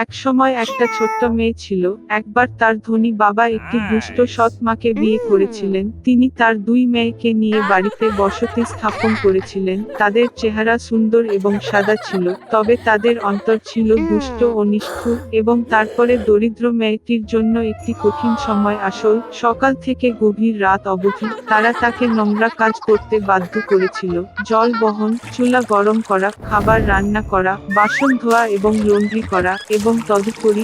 একসময় একটা ছোট্ট মেয়ে ছিল। একবার তার ধনী বাবা একটি দুষ্ট সৎ মাকে বিয়ে করেছিলেন। তিনি তার দুই মেয়েকে নিয়ে বাড়িতে বসতি স্থাপন করেছিলেন। তাদের চেহারা সুন্দর এবং সাদা ছিল, তবে তাদের অন্তর ছিল দুষ্ট ও নিষ্ঠুর। এবং তারপরে দরিদ্র মেয়েটির জন্য একটি কঠিন সময় আসল। সকাল থেকে গভীর রাত অবধি তারা তাকে নোংরা কাজ করতে বাধ্য করেছিল। জল বহন, চুলা গরম করা, খাবার রান্না করা, বাসন ধোয়া এবং লন্ড্রি করা, এবং তদুপরি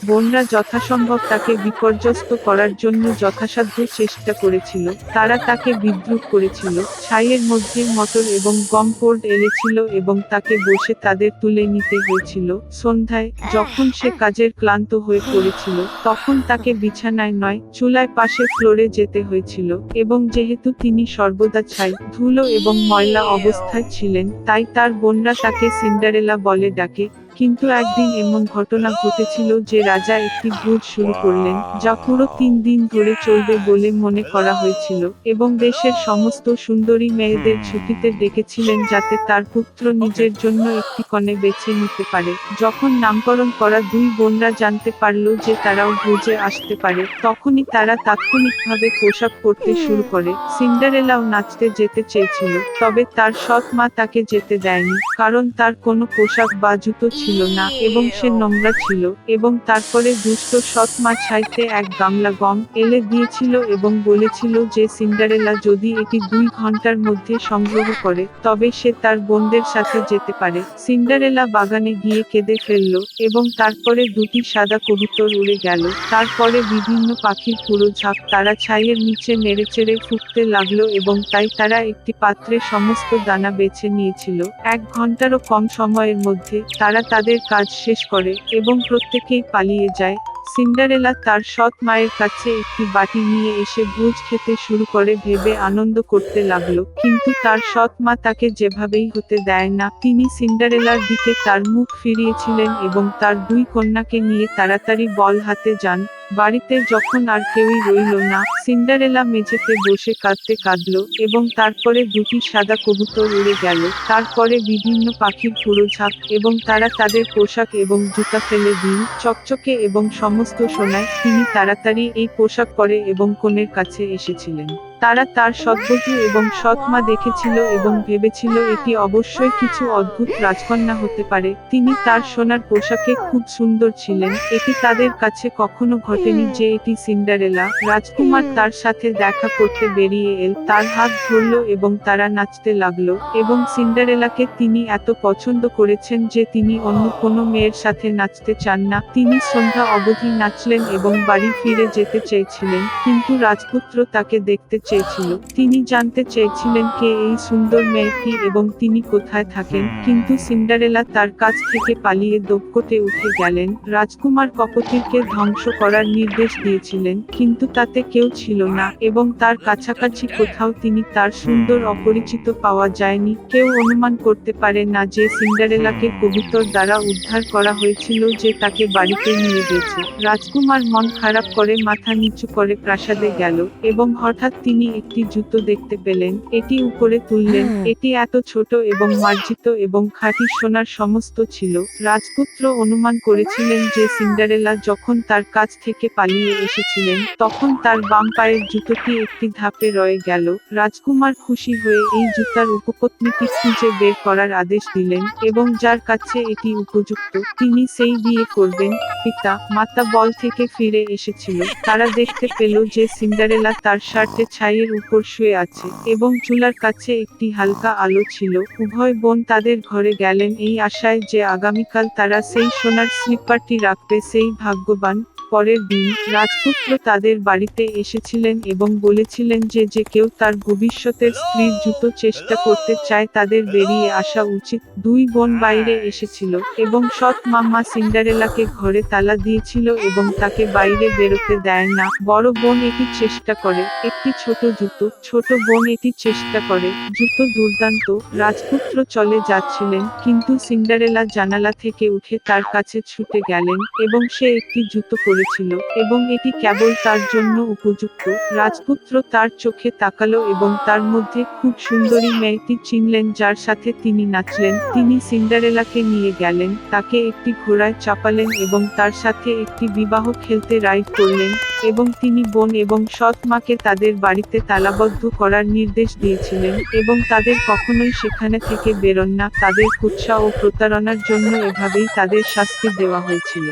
বোনরা যথাসম্ভব তাকে বিপর্যস্ত করার জন্য যথাসাধ্য চেষ্টা করেছিল। তারা তাকে বিদ্রূপ করেছিল। ছাইয়ের মধ্যে মটর এবং গম পোড় এলেছিল এবং তাকে বসে তাদের তুলে নিতে হয়েছিল। সন্ধ্যায়, যখন সে কাজের ক্লান্ত হয়ে পড়েছিল, তখন তাকে বিছানায় নয়, চুলায় পাশে ফ্লোরে যেতে হয়েছিল। এবং যেহেতু তিনি সর্বদা ছাই, ধুলো এবং ময়লা অবস্থায় ছিলেন, তাই তার বোনরা তাকে সিন্ডারেলা বলে ডাকে। কিন্তু একদিন এমন ঘটনা ঘটেছিল যে রাজা একটি ভোজ শুরু করলেন, যা পুরো 3 দিন ধরে চলবে বলে মনে করা হয়েছিল, এবং দেশের সমস্ত সুন্দরী মেয়েদের ছুটিতে ডেকেছিলেন যাতে তার পুত্র নিজের জন্য একটি কনে বেছে নিতে পারে। যখন নামকরণ করা দুই বোনরা জানতে পারল যে তারাও ভোজে আসতে পারে, তখনই তারা তাৎক্ষণিকভাবে পোশাক পরতে শুরু করে। সিন্ডারেলাও নাচতে যেতে চেয়েছিল, তবে তার সৎ মা তাকে যেতে দেয়নি, কারণ তার কোনো পোশাক বা জুতো ছিল না এবং সে নোংরা ছিল। এবং তারপরে দুষ্ট সৎ মা ছাইতে এক গামলা গম এলে দিয়েছিল এবং বলেছিল যে সিন্ডারেলা যদি এটি 2 ঘন্টার মধ্যে সংগ্রহ করে, তবে সে তার বোনদের সাথে যেতে পারে। সিন্ডারেলা বাগানে গিয়ে কেঁদে ফেলল, এবং তারপরে দুটি সাদা কবুতর উড়ে গেল। তারপরে বিভিন্ন পাখির পুরো ঝাঁক তারা ছাইয়ের নিচে নেড়েচেড়ে ফুঁকতে লাগলো, এবং তাই তারা একটি পাত্রে সমস্ত দানা বেছে নিয়েছিল। 1 ঘন্টারও কম সময়ের মধ্যে তারা তাদের কাজ শেষ করে, এবং প্রত্যেকেই পালিয়ে যায়। সিন্ডারেলা তার সৎ মায়ের কাছে একটি বাটি নিয়ে এসে ভোজ খেতে শুরু করে ভেবে আনন্দ করতে লাগলো, কিন্তু তার সৎ মা তাকে যেভাবেই হতে দেয় না। তিনি সিন্ডারেলার দিকে তার মুখ ফিরিয়েছিলেন এবং তার 2 কন্যাকে নিয়ে তাড়াতাড়ি বল হাতে যান। বাড়িতে যখন আর কেউই রইল না, সিন্ডারেলা মেঝেতে বসে কাঁদতে কাঁদল, এবং তারপরে দুটি সাদা কবুতর উড়ে গেল। তারপরে বিভিন্ন পাখির পুরো ঝাঁক, এবং তারা তাদের পোশাক এবং জুতা ফেলে দিন চকচকে এবং সমস্ত সোনায়। তিনি তাড়াতাড়ি এই পোশাক পরে এবং কনের কাছে এসেছিলেন। তারা তার সৎবধূ এবং সৎ মা দেখেছিল এবং ভেবেছিল এটি অবশ্যই কিছু অদ্ভুত রাজকন্যা হতে পারে। তিনি তার সোনার পোশাকে খুব সুন্দর ছিলেন। এটি তাদের কাছে কখনো ঘটেনি যে এটি সিন্ডারেলা। রাজকুমার তার সাথে দেখা করতে বেরিয়ে এল, তার হাত ধরল এবং তারা নাচতে লাগলো, এবং সিন্ডারেলাকে তিনি এত পছন্দ করেছেন যে তিনি অন্য কোনো মেয়ের সাথে নাচতে চান না। তিনি সন্ধ্যা অবধি নাচলেন এবং বাড়ি ফিরে যেতে চেয়েছিলেন, কিন্তু রাজপুত্র তাকে দেখতে চেয়েছিল। তিনি জানতে চেয়েছিলেন কে এই সুন্দর মেয়েটি এবং তিনি কোথায় থাকেন, কিন্তু সিন্ডারেলা তার কাছ থেকে পালিয়ে দোপকোটে উঠে গেলেন। রাজকুমার কপোতিরকে ধ্বংস করার নির্দেশ দিয়েছিলেন, কিন্তু তাতে কেউ ছিল না, এবং তার কাছাকাছি কোথাও তিনি তার সুন্দর অপরিচিত পাওয়া যায়নি। কেউ অনুমান করতে পারে না যে সিন্ডারেলাকে কবুতর দ্বারা উদ্ধার করা হয়েছিল যে তাকে বাড়িতে নিয়ে গেছে। রাজকুমার মন খারাপ করে মাথা নিচু করে প্রাসাদে গেল, এবং হঠাৎ তিনি একটি জুতো দেখতে পেলেন। এটি উপরে তুললেন। এটি এত ছোট এবং মার্জিত এবং খাঁটি সোনার সমস্ত ছিল। রাজপুত্র অনুমান করেছিলেন যে সিন্ডারেলা যখন তার কাছ থেকে পালিয়ে এসেছিলেন, তখন তার বাম পায়ের জুতোটি একটি ধাপে রয়ে গেল। রাজকুমার খুশি হয়ে এই জুতার উপপত্নীটি খুঁজে বের করার আদেশ দিলেন, এবং যার কাছে এটি উপযুক্ত তিনি সেই বিয়ে করবেন। পিতা মাতা বল থেকে ফিরে এসেছিল। তারা দেখতে পেল যে সিন্ডারেলা তার শার্টে ছাইয়ের উপর শুয়ে আছে, এবং চুলার কাছে একটি হালকা আলো ছিল। উভয় বোন তাদের ঘরে গেলেন এই আশায় যে আগামীকাল তারা সেই সোনার স্লিপারটি রাখবে। সেই ভাগ্যবান। পরের দিন, রাজপুত্র তাদের বাড়িতে এসেছিলেন এবং বলেছিলেন যে যে কেউ তার ভবিষ্যতের স্ত্রীর জুতো চেষ্টা করতে চায় তাদের বেরিয়ে আসা উচিত। 2 বোন বাইরে এসেছিল, এবং সৎ মামা সিন্ডারেলাকে ঘরে তালা দিয়েছিল এবং তাকে বাইরে বেরোতে দেয় না। বড় বোন এটি চেষ্টা করে, একটি ছোট জুতো। ছোট বোন এটি চেষ্টা করে, জুতো দুর্দান্ত। রাজপুত্র চলে যাচ্ছিলেন, কিন্তু সিন্ডারেলা জানালা থেকে উঠে তার কাছে ছুটে গেলেন, এবং সে একটি জুতো পরে করেছিল এবং এটি কেবল তার জন্য উপযুক্ত। রাজপুত্র তার চোখে তাকালো এবং তার মধ্যে খুব সুন্দরী মেয়েটি চিনলেন যার সাথে তিনি নাচলেন। তিনি সিন্ডারেলাকে নিয়ে গেলেন, তাকে একটি ঘোড়ায় চাপালেন এবং তার সাথে একটি বিবাহ খেলতে রাইড করলেন এবং তিনি বোন এবং সৎ মাকে তাদের বাড়িতে তালাবদ্ধ করার নির্দেশ দিয়েছিলেন এবং তাদের কখনোই সেখানে থেকে বেরোন না। তাদের কুৎসা ও প্রতারণার জন্য এভাবেই তাদের শাস্তি দেওয়া হয়েছিল।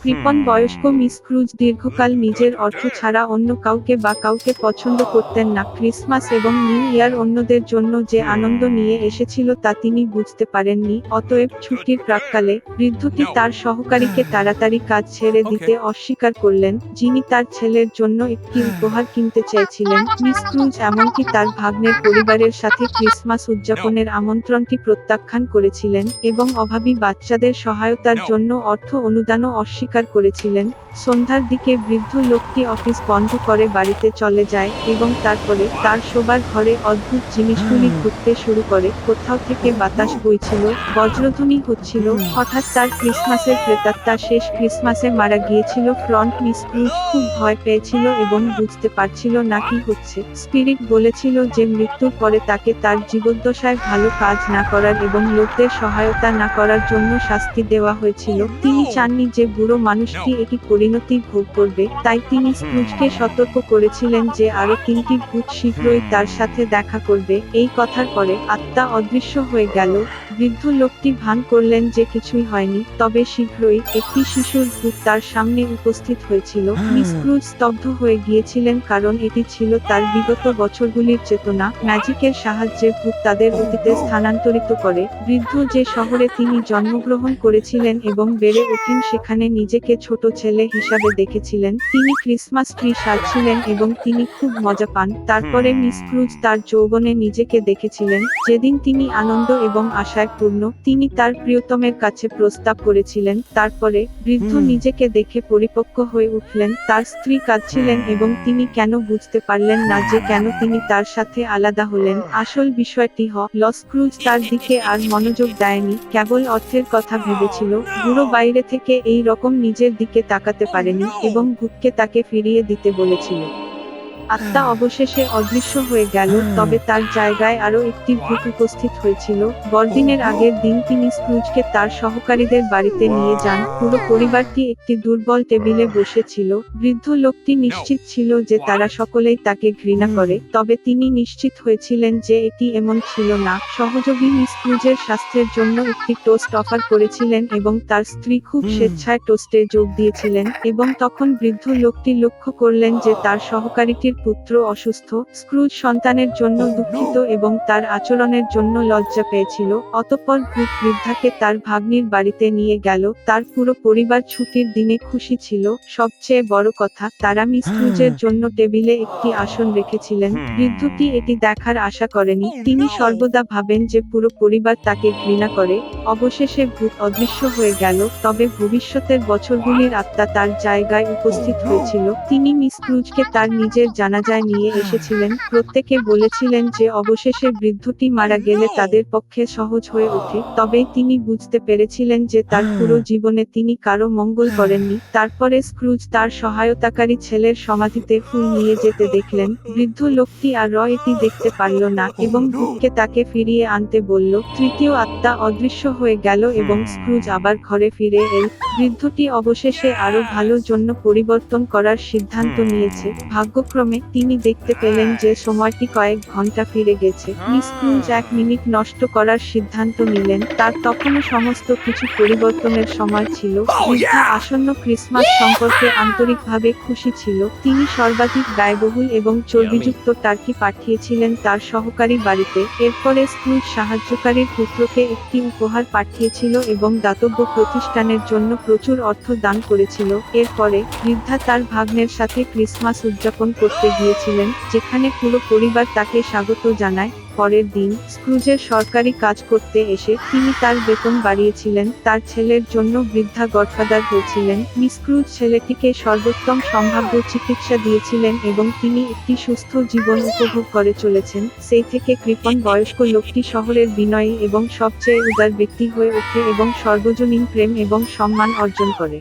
কৃপণ বয়স্ক মিস ক্রুজ দীর্ঘকাল নিজের অর্থ ছাড়া অন্য কাউকে বা কাউকে পছন্দ করতেন না। ক্রিসমাস এবং নিউ ইয়ার অন্যদের জন্য যে আনন্দ নিয়ে এসেছিল তা তিনি বুঝতে পারেননি। অতএব ছুটির প্রাক্কালে বৃদ্ধটি তার সহকারীকে তাড়াতাড়ি কাজ ছেড়ে দিতে অস্বীকার করলেন, যিনি তার ছেলের জন্য একটি উপহার কিনতে চেয়েছিলেন। মিস ক্রুজ এমনকি তার ভাগ্নের পরিবারের সাথে ক্রিসমাস উদযাপনের আমন্ত্রণটি প্রত্যাখ্যান করেছিলেন এবং অভাবী বাচ্চাদের সহায়তার জন্য অর্থ অনুদানও অস্বীকার করেছিলেন। সন্ধ্যার দিকে বৃদ্ধ লোকটি অফিস বন্ধ করে বাড়িতে চলে যায় এবং তারপরে তার শোবার ঘরে অদ্ভুত জিনিসগুলি ঘুরতে শুরু করে। কোথাও থেকে বাতাস বইছিল, বজ্রধ্বনি হচ্ছিল। হঠাৎ তার ক্রিসমাসের প্রেতাত্মা শেষ ক্রিসমাসে মারা গিয়েছিল। ফ্রন্ট মিস ক্রুজ খুব ভয় পেয়েছিল এবং বুঝতে পারছিল না কি হচ্ছে। স্পিরিট বলেছিল যে মৃত্যুর পরে তাকে তার জীবদ্দশায় ভালো কাজ না করার এবং লোকদের সহায়তা না করার জন্য শাস্তি দেওয়া হয়েছিল। তিনি চাননি যে বুড়ো মানুষটি একই পরিণতি ভোগ করবে, তাই তিনি স্ক্রুজকে সতর্ক করেছিলেন যে আরো 3টি ভূত শীঘ্রই তার সাথে দেখা করবে। এই কথার পরে আত্মা অদৃশ্য হয়ে গেল। বৃদ্ধ লোকটি ভান করলেন যে কিছুই হয়নি, তবে শীঘ্রই একটি শিশুর ভূত তার সামনে উপস্থিত হয়েছিল। মিস ক্রুজ স্তব্ধ হয়ে গিয়েছিলেন কারণ এটি ছিল তার বিগত বছরগুলির চেতনা। ম্যাজিকের সাহায্যে ভূত তাদের অতীতে স্থানান্তরিত করে। বৃদ্ধ যে শহরে তিনি জন্মগ্রহণ করেছিলেন এবং বেড়ে ওঠেন সেখানে নিজেকে ছোট ছেলে হিসাবে দেখেছিলেন। তিনি ক্রিসমাস ট্রি সাজছিলেন এবং তিনি খুব মজা পান। তারপরে মিস ক্রুজ তার যৌবনে নিজেকে দেখেছিলেন, যেদিন তিনি আনন্দ এবং আশায় পূর্ণ। তিনি তার প্রিয়তমের কাছে প্রস্তাব করেছিলেন। তারপরে বৃদ্ধ নিজেকে দেখে পরিপক্ক হয়ে উঠলেন। তার স্ত্রী কাঁদছিলেন এবং তিনি কেন বুঝতে পারলেন না যে কেন তিনি তার সাথে আলাদা হলেন। আসল বিষয়টি হল স্ক্রুজ তার দিকে আর মনোযোগ দেয়নি, কেবল অর্থের কথা ভেবেছিল। বুড়ো বাইরে থেকে এই রকম নিজের দিকে তাকাতে পারেনি এবং ভূতকে তাকে ফিরিয়ে দিতে বলেছিল। আত্মা অবশেষে অদৃশ্য হয়ে গেল, তবে তার জায়গায় আরো একটি ভূত উপস্থিত হয়েছিল। বড়দিনের আগের দিন তিনি স্ক্রুজকে তার সহকারীদের বাড়িতে নিয়ে যান। পুরো পরিবারটি একটি দুর্বল টেবিলে বসেছিল। বৃদ্ধ লোকটি নিশ্চিত ছিল যে তারা সকলেই তাকে ঘৃণা করে, তবে তিনি নিশ্চিত হয়েছিলেন যে এটি এমন ছিল না। সহযোগী মিস ক্রুজের স্বাস্থ্যের জন্য একটি টোস্ট অফার করেছিলেন এবং তার স্ত্রী খুব স্বেচ্ছায় টোস্টে যোগ দিয়েছিলেন এবং তখন বৃদ্ধ লোকটি লক্ষ্য করলেন যে তার সহকারীটির পুত্র অসুস্থ। স্ক্রুজ সন্তানের জন্য দুঃখিত এবং তার আচরণের জন্য লজ্জা পেয়েছিল। অতঃপর ভূত বৃদ্ধাকে তার ভাগ্নির বাড়িতে নিয়ে গেল। তার পুরো পরিবার ছুটির দিনে খুশি ছিল। সবচেয়ে বড় কথা, তারা মিস ক্রুজের জন্য টেবিলে একটি আসন রেখেছিলেন। বৃদ্ধটি এটি দেখার আশা করেনি। তিনি সর্বদা ভাবেন যে পুরো পরিবার তাকে ঘৃণা করে। অবশেষে ভূত অদৃশ্য হয়ে গেল, তবে ভবিষ্যতের বছরগুলির আত্মা তার জায়গায় উপস্থিত হয়েছিল। তিনি মিস ক্রুজকে তার নিজের জানাজায় নিয়ে এসেছিলেন। প্রত্যেকে বলেছিলেন যে অবশেষে বৃদ্ধটি মারা গেলে তাদের পক্ষে সহজ হয়ে ওঠে, তবে তিনি বুঝতে পেরেছিলেন যে তার পুরো জীবনে তিনি কারো মঙ্গল করেননি। তারপরে স্ক্রুজ তার সহায়তাকারী ছেলের সমাধিতে ফুল নিয়ে যেতে দেখলেন। বৃদ্ধ লোকটি আর এটি দেখতে পারল না এবং ভূতকে তাকে ফিরিয়ে আনতে বলল। তৃতীয় আত্মা অদৃশ্য হয়ে গেল এবং স্ক্রুজ আবার ঘরে ফিরে এল। বৃদ্ধটি অবশেষে আরো ভালো জন্য পরিবর্তন করার সিদ্ধান্ত নিয়েছে। ভাগ্যক্রমে তিনি দেখতে পেলেন যে সময়টি কয়েক ঘন্টা ফিরে গেছে। মিস ক্রুজ 1 মিনিট নষ্ট করার সিদ্ধান্ত নিলেন। তার তখনও সমস্ত কিছু পরিবর্তনের সময় ছিল। বৃদ্ধা আসন্ন ক্রিসমাস সম্পর্কে আন্তরিকভাবে খুশি ছিল। তিনি সর্বাধিক ব্যয়বহুল এবং চর্বিযুক্ত টার্কি পাঠিয়েছিলেন তার সহকারী বাড়িতে। এরপরে স্ক্রুজ সাহায্যকারীর পুত্রকে একটি উপহার পাঠিয়েছিল এবং দাতব্য প্রতিষ্ঠানের জন্য প্রচুর অর্থ দান করেছিল। এরপরে বৃদ্ধা তার ভাগ্নের সাথে ক্রিসমাস উদযাপন করতে গিয়েছিলেন, যেখানে পুরো পরিবার তাকে স্বাগত জানায়। পরের দিন স্ক্রুজের সরকারি কাজ করতে এসে তিনি তার বেতন বাড়িয়েছিলেন। তার ছেলের জন্য বৃদ্ধা গডফাদার হয়েছিলেন। মিস ক্রুজ ছেলেটিকে সর্বোত্তম সম্ভাব্য চিকিৎসা দিয়েছিলেন এবং তিনি একটি সুস্থ জীবন উপভোগ করে চলেছেন। সেই থেকে কৃপণ বয়স্ক লোকটি শহরের বিনয়ী এবং সবচেয়ে উদার ব্যক্তি হয়ে ওঠে এবং সর্বজনীন প্রেম এবং সম্মান অর্জন করে।